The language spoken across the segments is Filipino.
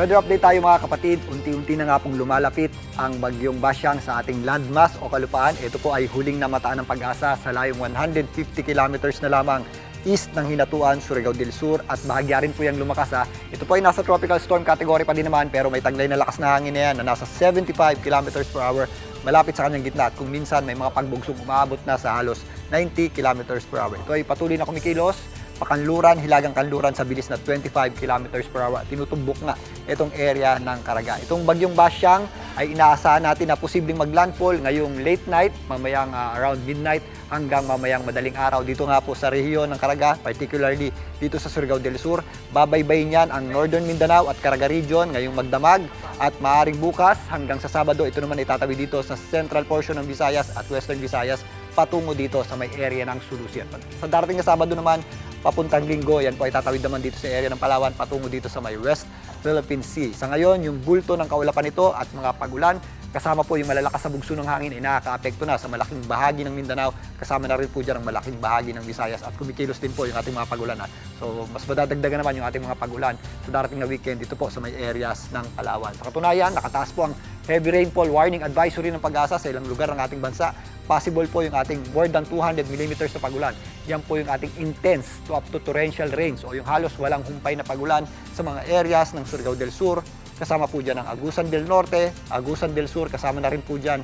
Weather update tayo mga kapatid, unti-unti na nga pong lumalapit ang bagyong Basyang sa ating landmass o kalupaan. Ito po ay huling namataan ng pag-asa sa layong 150 kilometers na lamang east ng Hinatuan, Surigao del Sur at bahagya rin po yung lumakas ha. Ito po ay nasa tropical storm category pa din naman pero may taglay na lakas na hangin na yan na nasa 75 kilometers per hour malapit sa kanyang gitna at kung minsan may mga pagbugsong umaabot na sa halos 90 kilometers per hour. Ito ay patuloy na kumikilos pakanluran, hilagang kanluran sa bilis na 25 kilometers per hour. Tinutumbok nga itong area ng Caraga. Itong bagyong Basyang ay inaasahan natin na posibleng maglandfall ngayong late night, mamayang around midnight hanggang mamayang madaling araw dito nga po sa rehiyon ng Caraga, particularly dito sa Surigao del Sur. Babaybayin yan ang Northern Mindanao at Caraga region ngayong magdamag at maaaring bukas hanggang sa Sabado. Ito naman itatawid dito sa central portion ng Visayas at Western Visayas patungo dito sa may area ng Sulusi. Sa darating na Sabado naman, papuntang Linggo, yan po ay tatawid naman dito sa area ng Palawan patungo dito sa may West Philippine Sea. Sa ngayon, yung bulto ng kaulapan nito at mga pagulan, kasama po yung malalakas na bugso ng hangin ay nakaka-apekto na sa malaking bahagi ng Mindanao. Kasama na rin po dyan ang malaking bahagi ng Visayas at kumikilos din po yung ating mga pagulan. So, mas madadagdagan naman yung ating mga pagulan sa darating na weekend dito po sa may areas ng Palawan. Sa katunayan, nakataas po ang heavy rainfall warning advisory ng Pag-asa sa ilang lugar ng ating bansa. Possible po yung ating more than 200 millimeters na pagulan. Yan po yung ating intense to up to torrential rains o yung halos walang humpay na pagulan sa mga areas ng Surigao del Sur. Kasama po dyan ang Agusan del Norte, Agusan del Sur, kasama na rin po dyan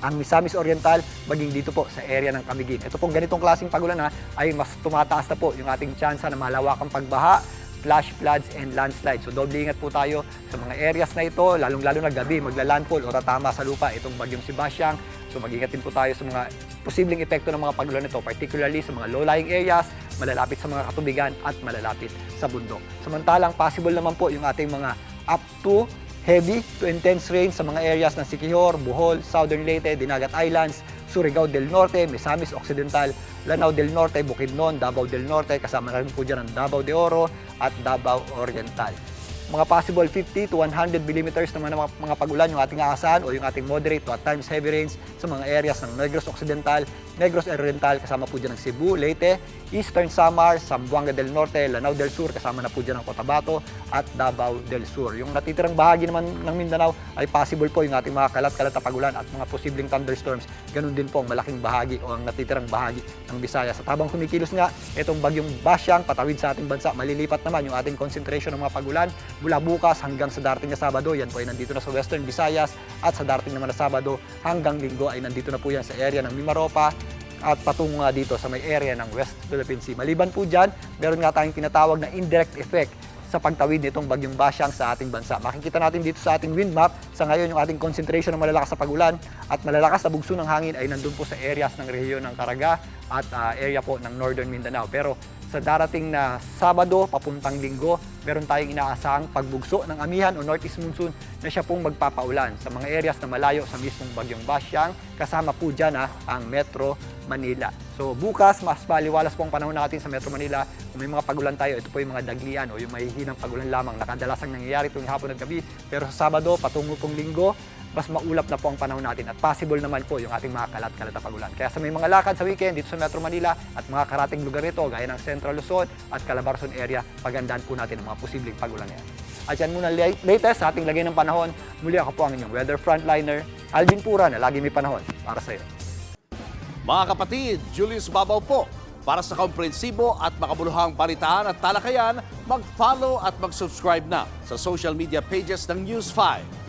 ang Misamis Oriental, maging dito po sa area ng Camiguin. Ito pong ganitong klaseng pagulan ay mas tumataas na po yung ating tsansa na malawakang pagbaha, flash floods and landslides. So doble ingat po tayo sa mga areas na ito, lalong-lalo na gabi, maglalandfall o tatama sa lupa itong bagyong si Basyang. So mag-ingat din po tayo sa mga posibleng epekto ng mga pagulan nito, particularly sa mga low-lying areas, malalapit sa mga katubigan at malalapit sa bundok. Samantalang possible naman po yung ating mga up to heavy to intense rain sa mga areas ng Siquijor, Bohol, Southern Leyte, Dinagat Islands, Surigao del Norte, Misamis Occidental, Lanao del Norte, Bukidnon, Davao del Norte, kasama na rin po dyan ang Davao de Oro at Davao Oriental. Mga possible 50 to 100 millimeters naman ng mga pagulan yung ating aasahan o yung ating moderate to at times heavy rains sa mga areas ng Negros Occidental, Negros Oriental, kasama po dyan ng Cebu, Leyte, Eastern Samar, Zamboanga del Norte, Lanao del Sur, kasama na po dyan ng Cotabato at Davao del Sur. Yung natitirang bahagi naman ng Mindanao ay possible po yung ating mga kalat-kalat na pagulan at mga posibleng thunderstorms. Ganun din po ang malaking bahagi o ang natitirang bahagi ng Visayas. At habang kumikilos nga, itong bagyong Basyang patawid sa ating bansa, malilipat naman yung ating concentration ng mga pagulan mula bukas hanggang sa darating na Sabado. Yan po ay nandito na sa Western Visayas at sa darating naman na Sabado hanggang Linggo ay nandito na po yan sa area ng Mimaropa at patungo nga dito sa may area ng West Philippine Sea. Maliban po dyan, meron nga tayong tinatawag na indirect effect sa pagtawid nitong bagyong Basyang sa ating bansa. Makikita natin dito sa ating wind map, sa ngayon yung ating concentration ng malalakas na pagulan at malalakas na bugso ng hangin ay nandun po sa areas ng rehiyon ng Caraga at area po ng Northern Mindanao. Pero sa darating na Sabado, papuntang Linggo, meron tayong inaasahang pagbugso ng amihan o northeast monsoon na siya pong magpapaulan sa mga areas na malayo sa mismong bagyong Basyang. Kasama po dyan ang Metro Manila. So bukas, mas paliwalas po ang panahon natin sa Metro Manila. Kung may mga pagulan tayo, ito po yung mga daglian o yung mahihinang pagulan lamang na kadalasang nangyayari tuwing hapon at gabi. Pero sa Sabado, patungo pong Linggo, mas maulap na po ang panahon natin at possible naman po yung ating mga kalat-kalat na pagulan. Kaya sa may mga lakad sa weekend dito sa Metro Manila at mga karating lugar nito gaya ng Central Luzon at Calabarzon area, pagandaan po natin ang mga posibleng pagulan na yan. At yan muna latest sa ating lagay ng panahon. Muli ako po ang inyong weather frontliner, Alvin Pura, na lagi may panahon para sa iyo. Mga kapatid, Julius Babaw po. Para sa komprehensibo at makabuluhang balitaan at talakayan, mag-follow at mag-subscribe na sa social media pages ng News 5.